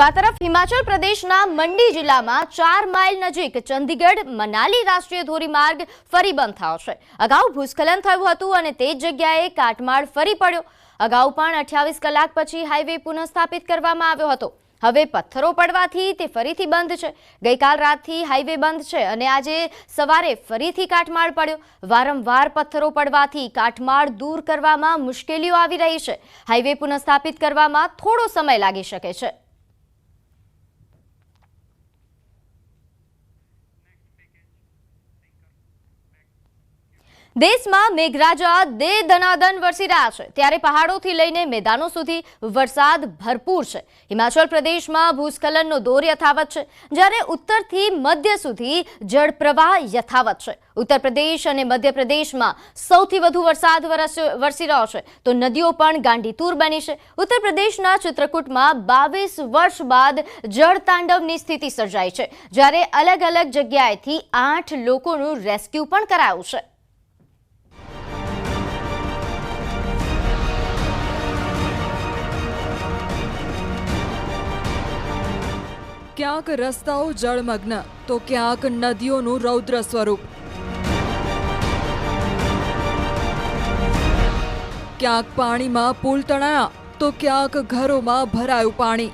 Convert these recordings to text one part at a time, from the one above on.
તો આ તરફ હિમાચલ પ્રદેશના મંડી જિલ્લામાં 4 માઇલ નજીક ચંદીગઢ મનાલી રાષ્ટ્રીય ધોરીમાર્ગ ફરી બંધ થયો છે। અગાઉ ભૂસ્ખલન થયું હતું અને તે જ જગ્યાએ કાટમાળ ફરી પડ્યો। અગાઉ પણ 28 કલાક પછી હાઈવે પુનઃસ્થાપિત કરવામાં આવ્યો હતો। હવે પથ્થરો પડવાથી તે ફરીથી બંધ છે। ગઈકાલ રાતથી હાઈવે બંધ છે અને આજે સવારે ફરીથી કાટમાળ પડ્યો। વારંવાર પથ્થરો પડવાથી કાટમાળ દૂર કરવામાં મુશ્કેલીઓ આવી રહી છે। હાઈવે પુનઃસ્થાપિત કરવામાં થોડો સમય લાગી શકે છે। દેશમાં મેઘરાજા દે દનાદન વરસી રહ્યા છે, ત્યારે પહાડોથી લઈને મેદાનો સુધી વરસાદ ભરપૂર છે। હિમાચલ પ્રદેશમાં ભૂસ્ખલનનો દોર યથાવત છે, જ્યારે ઉત્તરથી મધ્ય સુધી જળપ્રવાહ યથાવત છે। ઉત્તર પ્રદેશ અને મધ્ય પ્રદેશમાં સૌથી વધુ વરસાદ વરસી રહ્યો છે, તો નદીઓ પણ ગાંડીતુર બની છે। ઉત્તર પ્રદેશના ચિત્રકૂટમાં 22 વર્ષ બાદ જળતાંડવની સ્થિતિ સર્જાઈ છે, જ્યારે અલગ અલગ જગ્યાએથી 8 લોકોનું રેસ્ક્યુ પણ કરાયું છે। ક્યાંક રસ્તાઓ જળમગ્ન તો ક્યાંક નદીઓનું રૌદ્ર સ્વરૂપ, ક્યાંક પાણીમાં પુલ તણાયા તો ક્યાંક ઘરોમાં ભરાયું પાણી।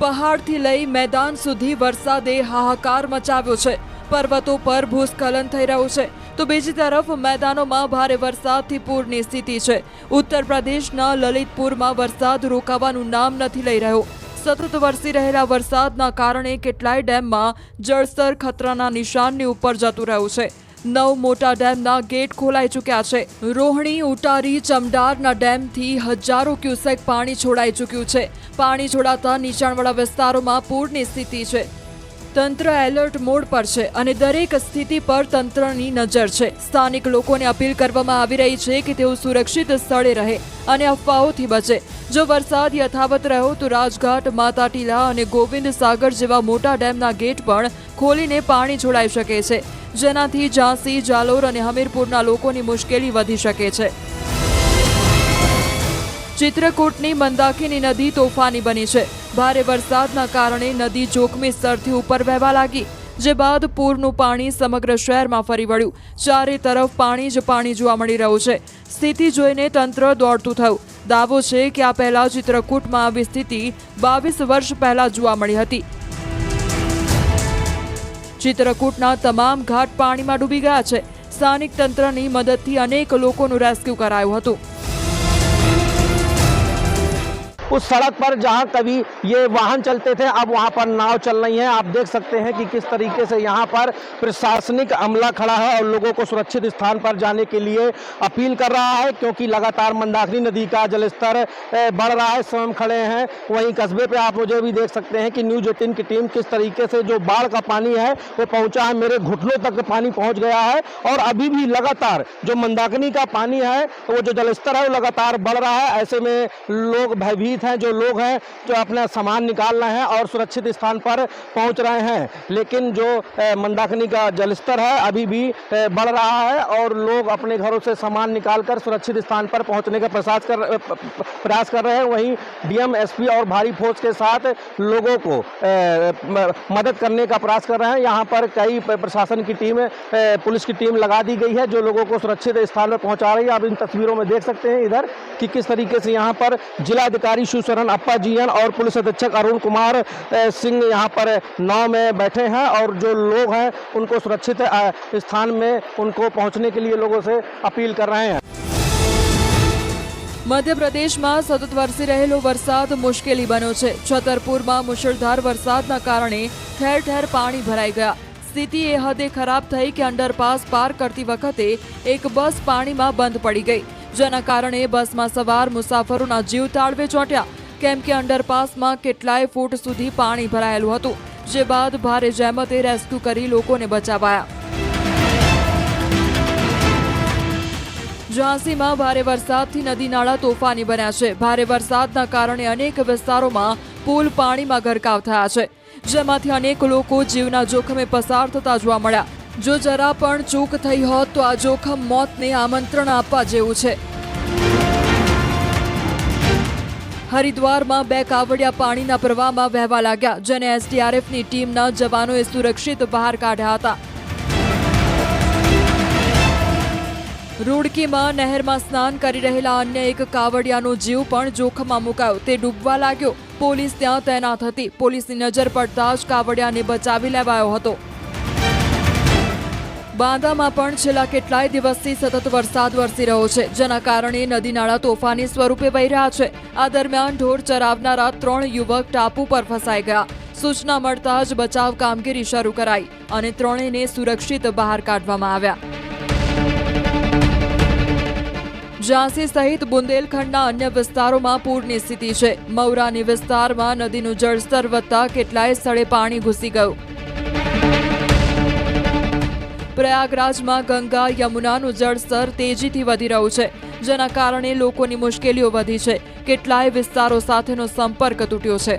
પહાડથી લઈ મેદાન સુધી વરસાદે હાહાકાર મચાવ્યો છે। પર્વતો પર ભૂસ્ખલન થઈ રહ્યું છે તો બીજી તરફ મેદાનોમાં ભારે વરસાદથી પૂરની સ્થિતિ છે। ઉત્તર પ્રદેશના લલિતપુરમાં વરસાદ રોકાવાનું નામ નથી લઈ રહ્યો। સતત વરસી રહેલા વરસાદના કારણે કેટલાય ડેમમાં જળસ્તર ખતરાના નિશાનની ઉપર જતું રહ્યું છે। 9 મોટા ડેમના ગેટ ખોલાઈ ચૂક્યા છે। રોહણી, ઉટારી, ચમડારના ડેમથી હજારો ક્યુસેક પાણી છોડાઈ ચૂક્યું છે। પાણી છોડાતા નીચાણવાળા વિસ્તારોમાં પૂરની સ્થિતિ છે। તંત્ર એલર્ટ મોડ પર છે અને દરેક સ્થિતિ પર તંત્રની નજર છે। સ્થાનિક લોકોને અપીલ કરવામાં આવી રહી છે કે તેઓ સુરક્ષિત સ્થળે રહે અને અફવાઓથી બચે। જો વરસાદ યથાવત રહ્યો તો રાજઘાટ, માતાટીલા અને ગોવિંદ સાગર જેવા મોટા ડેમના ગેટ પણ ખોલીને પાણી છોડાઈ શકે છે, જેનાથી ઝાંસી, જાલોર અને હમીરપુરના લોકોની મુશ્કેલી વધી શકે છે। ચિત્રકૂટની મંદાકિની નદી તોફાની બની છે। ભારે વરસાદના કારણે નદી જોખમી સ્તરથી ઉપર વહેવા લાગી, જે બાદ પૂરનું પાણી સમગ્ર શહેરમાં ફરી વળ્યું। ચારે તરફ પાણી જ પાણી જોવા મળી રહ્યું છે। સ્થિતિ જોઈને તંત્ર દોડતું થયું। દાવો છે કે આ પહેલા ચિત્રકૂટમાં આવી સ્થિતિ 22 વર્ષ પહેલા જોવા મળી હતી। ચિત્રકૂટના તમામ ઘાટ પાણીમાં ડૂબી ગયા છે। સ્થાનિક તંત્રની મદદથી અનેક લોકોનું રેસ્ક્યુ કરાયું હતું। उस सड़क पर जहां कभी ये वाहन चलते थे, अब वहां पर नाव चल रही है। आप देख सकते हैं कि किस तरीके से यहां पर प्रशासनिक अमला खड़ा है और लोगों को सुरक्षित स्थान पर जाने के लिए अपील कर रहा है, क्योंकि लगातार मंदाकिनी नदी का जलस्तर बढ़ रहा है। स्वयं खड़े हैं वहीं कस्बे पे, आप मुझे भी देख सकते हैं कि न्यूज 18 की टीम किस तरीके से जो बाढ़ का पानी है वो पहुंचा है, मेरे घुटनों तक पानी पहुंच गया है। और अभी भी लगातार जो मंदाकिनी का पानी है, वो जो जलस्तर है वो लगातार बढ़ रहा है। ऐसे में लोग भयभीत हैं, जो लोग हैं जो अपना सामान निकाल रहे हैं और सुरक्षित स्थान पर पहुंच रहे हैं। लेकिन जो मंदाकिनी का जलस्तर है अभी भी बढ़ रहा है और लोग अपने घरों से सामान निकालकर सुरक्षित स्थान पर पहुंचने का प्रयास कर रहे हैं। वहीं डीएम, एसपी और भारी फोर्स के साथ लोगों को मदद करने का प्रयास कर रहे हैं। यहाँ पर कई प्रशासन की टीम, पुलिस की टीम लगा दी गई है, जो लोगों को सुरक्षित स्थान पर पहुंचा रही है। आप इन तस्वीरों में देख सकते हैं इधर कि किस तरीके से यहाँ पर जिलाधिकारी शिवशरण अप्पा जीएन और पुलिस अधीक्षक अरुण कुमार सिंह यहाँ पर नाव में बैठे हैं और जो लोग हैं उनको सुरक्षित स्थान में उनको पहुंचने के लिए लोगों से अपील कर रहे हैं। मध्य प्रदेश में सतत वरसी रहेलो वरसाद मुश्केली बन्यो छे। छतरपुर में मुसळधार वरसादना कारणे ठेर ठेर पाणी भराई गया। स्थिति ए हदे खराब थई कि अंडरपास पार करती वखते एक बस पाणीमां बंध पड़ी गई, जेना कारणे बसमां सवार मुसाफरोना जीव ताळवे ચોંટ્યા, કેમ કે અંડરપાસમાં કેટલાય ફૂટ સુધી પાણી ભરાયેલું હતું, જે બાદ ભારે જહેમતે રેસ્ક્યુ કરી લોકોને બચાવાયા। ઝાંસીમાં ભારે વરસાદથી નદી નાળા તોફાની બન્યા છે। ભારે વરસાદના કારણે અનેક વિસ્તારોમાં પુલ પાણીમાં ગરકાવ થયા છે, જેમાંથી અનેક લોકો જીવના જોખમે પસાર થતા જોવા મળ્યા। જો જરા પણ ચૂક થઈ હોત તો આ જોખમ મોતને આમંત્રણ આપવા જેવું છે। હરિદ્વારમાં 2 કાવડિયા પાણીના પ્રવાહમાં વહેવા લાગ્યા, જેને એસડીઆરએફની ટીમના જવાનોએ સુરક્ષિત બહાર કાઢ્યા હતા. રૂડકીમાં નહેરમાં સ્નાન કરી રહેલા અન્ય એક કાવડિયાનો જીવ પણ જોખમમાં મુકાયો. તે ડૂબવા લાગ્યો. પોલીસ ત્યાં તૈનાત હતી. પોલીસની નજર પડતા જ કાવડિયાને બચાવી લેવાયો હતો. બાંદામાં પણ છેલ્લા કેટલાય દિવસથી સતત વરસાદ વરસી રહ્યો છે, જેના કારણે નદી નાળા તોફાની સ્વરૂપે વહી રહ્યા છે. આ દરમિયાન ઢોર ચરાવનારા 3 યુવક ટાપુ પર ફસાઈ ગયા. સૂચના મળતા જ બચાવ કામગીરી શરૂ કરાઈ અને ત્રણેયને સુરક્ષિત બહાર કાઢવામાં આવ્યા. ઝાંસી સહિત બુંદેલખંડના અન્ય વિસ્તારોમાં પૂરની સ્થિતિ છે. મૌરાની વિસ્તારમાં નદીનું જળસ્તર વધતા કેટલાય સ્થળે પાણી ઘૂસી ગયું. પ્રયાગરાજમાં ગંગા યમુનાનું જળસ્તર તેજીથી વધી રહ્યું છે, જેના કારણે લોકોની મુશ્કેલીઓ વધી છે. કેટલાય વિસ્તારો સાથેનો સંપર્ક તૂટ્યો છે.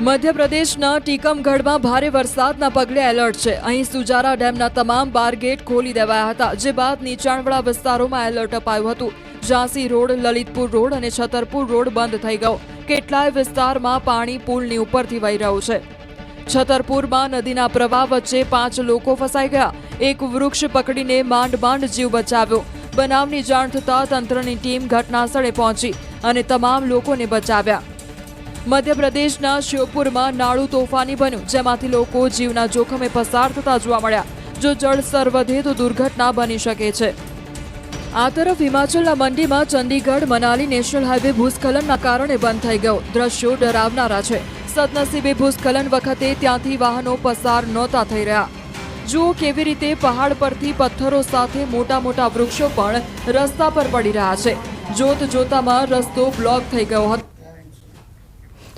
મધ્યપ્રદેશના ટીકમગઢમાં ભારે વરસાદના પગલે એલર્ટ છે. અહીં સુજારા ડેમના તમામ 12 ગેટ ખોલી દેવાયા હતા, જે બાદ નીચાણવાળા વિસ્તારોમાં એલર્ટ અપાયું હતું. ઝાંસી રોડ, લલિતપુર રોડ અને છતરપુર રોડ બંધ થઈ ગયો. કેટલાય વિસ્તારમાં પાણી પુલની ઉપરથી વહી રહ્યું છે. છતરપુરમાં નદીના પ્રવાહ વચ્ચે 5 લોકો ફસાઈ ગયા. એક વૃક્ષ પકડીને માંડ જીવ બચાવ્યો. બનાવની જાણ થતાં તંત્રની ટીમ ઘટના સ્થળે પહોંચી અને તમામ લોકોને બચાવ્યા. મધ્યપ્રદેશના શ્યોપુરમાં નાળું તોફાની બન્યું, જેમાંથી લોકો જીવના જોખમે પસાર થતા જોવા મળ્યા. જો જળસ્તર વધે તો દુર્ઘટના બની શકે છે. આ તરફ હિમાચલના મંડીમાં ચંડીગઢ મનાલી નેશનલ હાઈવે ભૂસ્ખલનના કારણે બંધ થઈ ગયો. દ્રશ્યો ડરાવનારા છે. સદનસીબે ભૂસ્ખલન વખતે ત્યાંથી વાહનો પસાર નહોતા થઈ રહ્યા. જુઓ કેવી રીતે પહાડ પરથી પથ્થરો સાથે મોટા વૃક્ષો પણ રસ્તા પર પડી રહ્યા છે. જોતામાં રસ્તો બ્લોક થઈ ગયો હતો.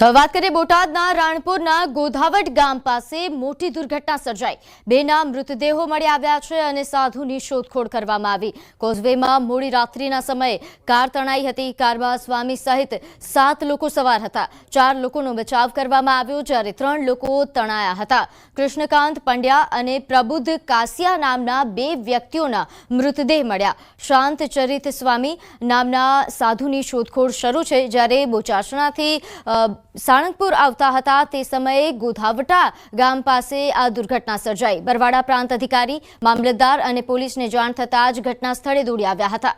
તો વાત કરીએ બોટાદના રાણપુરના ગોધાવટ ગામ પાસે મોટી દુર્ઘટના સર્જાઈ. 2ના મૃતદેહો મળી આવ્યા છે અને સાધુની શોધખોળ કરવામાં આવી. કોઝવેમાં મોડી રાત્રિના સમયે કાર તણાઈ હતી. કારમાં સ્વામી સહિત 7 લોકો સવાર હતા. 4 લોકોનો બચાવ કરવામાં આવ્યો, જ્યારે 3 લોકો તણાયા હતા. કૃષ્ણકાંત પંડ્યા અને પ્રબુદ્ધ કાસિયા નામના 2 વ્યક્તિઓના મૃતદેહ મળ્યા. શાંત ચરિત સ્વામી નામના સાધુની શોધખોળ શરૂ છે. જ્યારે બોચાસણાથી સાણંદપુર આવતા હતા તે સમયે ગોધાવટા ગામ પાસે આ દુર્ઘટના સર્જાઈ. બરવાડા પ્રાંત અધિકારી, મામલતદાર અને પોલીસને જાણ થતાં જ ઘટના સ્થળે દોડી આવ્યા હતા.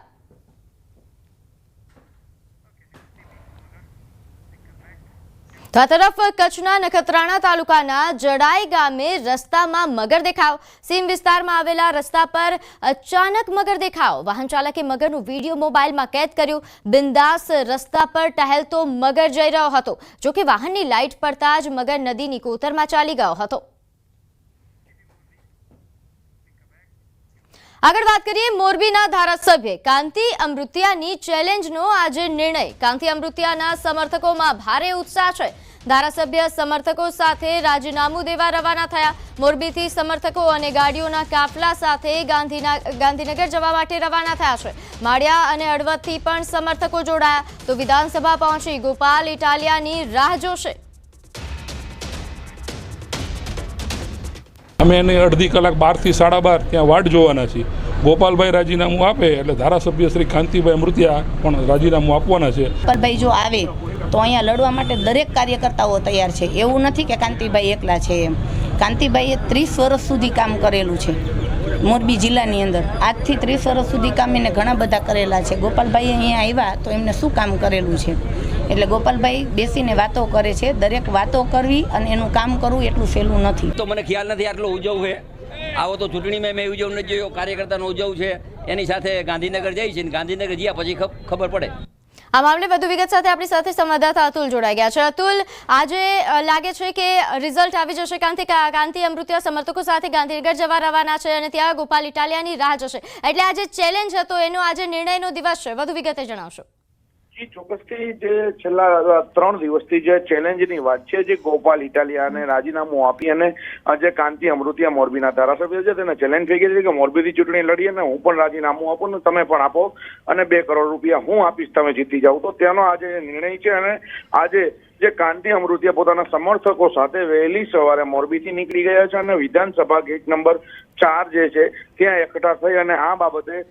તો આ તરફ કચ્છના નખત્રાણા તાલુકાના જડાઈ ગામે રસ્તામાં મગર દેખાવ. સીમ વિસ્તારમાં આવેલા રસ્તા પર અચાનક મગર દેખાવ. વાહન ચાલકે મગરનું વિડીયો મોબાઈલમાં કેદ કર્યું. બિંદાસ રસ્તા પર ટહેલતો મગર જઈ રહ્યો હતો. જોકે વાહનની લાઇટ પડતા જ મગર નદીની કોતરમાં ચાલી ગયો હતો. આગળ વાત કરીએ મોરબીના ધારાસભ્ય કાંતિ અમૃતિયાની ચેલેન્જનો આજે નિર્ણય. કાંતિ અમૃતિયાના સમર્થકોમાં ભારે ઉત્સાહ છે. ધારાસભ્ય સમર્થકો સાથે રાજીનામું દેવા રવાના થયા. મોરબીથી સમર્થકો અને ગાડીઓના કાફલા સાથે ગાંધીનગર જવા માટે રવાના થયા છે. માળિયા અને હળવદથી પણ સમર્થકો જોડાયા. તો વિધાનસભા પહોંચી ગોપાલ ઇટાલિયાની રાહ જોશે. અમે એને અડધી કલાક 12 થી 12:30 ત્યાં વાટ જોવાના છીએ. ગોપાલભાઈ રાજીનામું આપે એટલે ધારાસભ્ય શ્રી કાંતિભાઈ અમૃતિયા પણ રાજીનામું આપવાના છે. ગોપાલભાઈ જો આવે તો અહીંયા લડવા માટે દરેક કાર્યકર્તાઓ તૈયાર છે. એવું નથી કે કાંતિભાઈ એકલા છે એમ. કાંતિભાઈએ 30 વર્ષ સુધી કામ કરેલું છે મોરબી જિલ્લાની અંદર. આજથી 30 વર્ષ સુધી કામ એને ઘણા બધા કરેલા છે. ગોપાલભાઈ અહીંયા આવ્યા તો એમને શું કામ કરેલું છે, એટલે ગોપાલભાઈ બેસીને વાતો કરે છે. દરેક વાતો કરવી અને એનું કામ કરવું એટલું સહેલું નથી. તો મને ખ્યાલ નથી આટલો ઉજવ છે. આવો તો ચૂંટણીમાં મેં ઉજવ નથી જોયો. કાર્યકર્તાનો ઉજવ છે, એની સાથે ગાંધીનગર જાય છે. ગાંધીનગર ગયા પછી ખબર પડે. આ મામલે વધુ વિગત સાથે આપણી સાથે સંવાદદાતા અતુલ જોડાઈ ગયા છે. અતુલ, આજે લાગે છે કે રિઝલ્ટ આવી જશે. કાંતિ અમૃતિયા સમર્થકો સાથે ગાંધીનગર જવા રવાના છે અને ત્યાં ગોપાલ ઇટાલિયાની રાહ જશે. એટલે આજે ચેલેન્જ હતો એનો આજે નિર્ણયનો દિવસ છે. વધુ વિગતે જણાવશો. જી ચોક્કસથી જે છેલ્લા 3 દિવસથી જે ચેલેન્જની વાત છે, જે ગોપાલ ઇટાલિયાને રાજીનામું આપી અને જે કાંતિ અમૃતિયા મોરબીના ધારાસભ્ય છે તેને ચેલેન્જ થઈ ગઈ છે કે મોરબીથી ચૂંટણી લડીએ ને હું પણ રાજીનામું આપું ને તમે પણ આપો અને 2 કરોડ રૂપિયા હું આપીશ, તમે જીતી જાવ. તો તેનો આજે નિર્ણય છે અને આજે જે કાંતિ અમૃતિયા પોતાના સમર્થકો સાથે વહેલી સવારે મોરબીથી નીકળી ગયા છે અને વિધાનસભા ગેટ નંબર 4 જે છે ત્યાં એકઠા થઈ અને આ બાબતે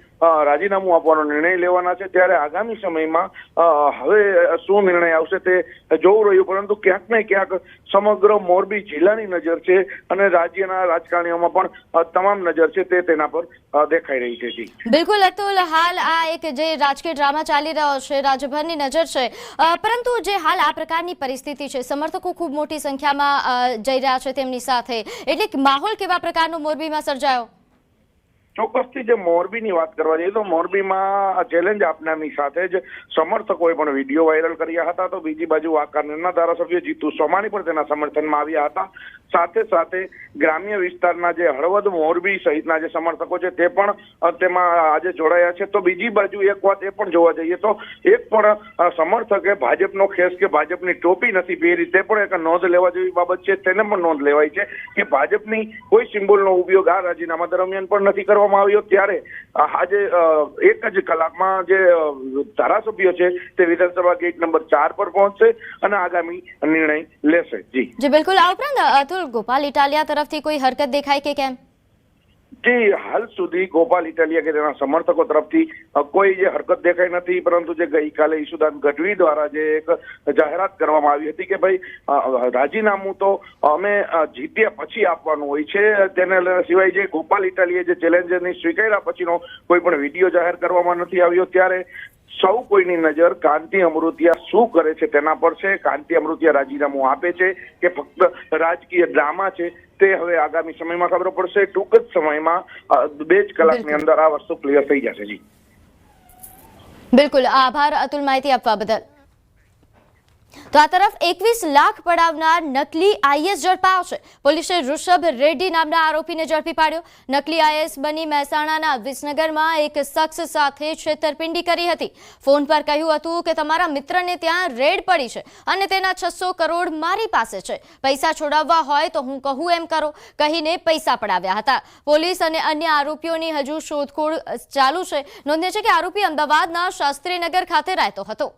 રાજીનામું આપવાનો નિર્ણય લેવાના છે। ત્યારે આગામી સમયમાં હવે શું નિર્ણય આવશે તે જોવું રહ્યું, પરંતુ ક્યાંક ને ક્યાંક સમગ્ર મોરબી જિલ્લાની નજર છે અને રાજ્યના રાજકારણીઓમાં પણ તમામ નજર છે તે તેના પર દેખાઈ રહી છે। જી બિલકુલ અતુલ, હાલ આ એક જે રાજકીય ડ્રામા ચાલી રહ્યો છે, રાજ્યભરની નજર છે, પરંતુ જે હાલ આ પ્રકારની પરિસ્થિતિ છે, સમર્થકો ખૂબ મોટી સંખ્યામાં જઈ રહ્યા છે તેમની સાથે, એટલે માહોલ કેવા પ્રકારનો મોરબીમાં સર્જાયો? ચોક્કસથી જે મોરબીની વાત કરવા જઈએ તો મોરબીમાં ચેલેન્જ આપનારની સાથે જ સમર્થકોએ પણ વિડીયો વાયરલ કર્યા હતા। તો બીજી બાજુ વાંકાનેરના ધારાસભ્ય જીતુ સોમાણી પણ તેના સમર્થનમાં આવ્યા હતા। સાથે સાથે ગ્રામ્ય વિસ્તારના જે હળવદ, મોરબી સહિતના જે સમર્થકો છે તે પણ તેમાં આજે જોડાયા છે। તો બીજી બાજુ એક વાત એ પણ જોવા જઈએ તો એક પણ સમર્થકે ભાજપનો ખેસ કે ભાજપની ટોપી નથી પહેરી, તે પણ એક નોંધ લેવા જેવી બાબત છે। તેને પણ નોંધ લેવાય છે કે ભાજપની કોઈ સિમ્બોલનો ઉપયોગ આ રાજીનામા દરમિયાન પણ નથી કરવામાં આવ્યો। ત્યારે આજે એક જ કલાકમાં જે ધારાસભ્ય છે તે વિધાનસભા ગેટ નંબર 4 પર પહોંચશે અને આગામી નિર્ણય લેશે। જી બિલકુલ। આ ઉપરાંત અતુલ, ગોપાલ ઇટાલિયા તરફથી કોઈ હરકત દેખાય કે કેમ? જી હાલ સુધી ગોપાલ ઇટાલિયા કે તેના સમર્થકો તરફથી કોઈ જે હરકત દેખાઈ નથી, પરંતુ જે ગઈકાલે ઈશુદાન ગઢવી દ્વારા જે એક જાહેરાત કરવામાં આવી હતી કે ભાઈ રાજીનામું તો અમે જીત્યા પછી આપવાનું હોય છે, તેને સિવાય જે ગોપાલ ઇટાલિયા જે ચેલેન્જરની સ્વીકાર્યા પછીનો કોઈ પણ વિડીયો જાહેર કરવામાં નથી આવ્યો। ત્યારે સૌ કોઈની નજર કાંતિ અમૃતિયા શું કરે છે તેના પર છે। કાંતિ અમૃતિયા રાજીનામું આપે છે કે ફક્ત રાજકીય ડ્રામા છે તે હવે આગામી સમયમાં ખબર પડશે। ટૂંક જ સમયમાં 2 જ કલાકની અંદર આ વસ્તુ ક્લિયર થઈ જશે। જી બિલકુલ, આભાર અતુલ માહિતી આપવા બદલ। તો આ તરફ 21 લાખ પડાવનાર નકલી આઈએસ ઝડપાયો છે। પોલીસે ઋષભ રેડ્ડી નામના આરોપીને ઝડપી પાડ્યો। નકલી આઈએસ બની મહેસાણાના વિસનગરમાં એક શખ્સ સાથે છેતરપિંડી કરી હતી। ફોન પર કહ્યું હતું કે તમારા મિત્રને ત્યાં રેડ પડી છે અને તેના 600 કરોડ મારી પાસે છે, પૈસા છોડાવવા હોય તો હું કહું એમ કરો કહીને પૈસા પડાવ્યા હતા। પોલીસ અને અન્ય આરોપીઓની હજુ શોધખોળ ચાલુ છે। નોંધનીય છે કે આરોપી અમદાવાદના શાસ્ત્રીનગર ખાતે રહેતો હતો।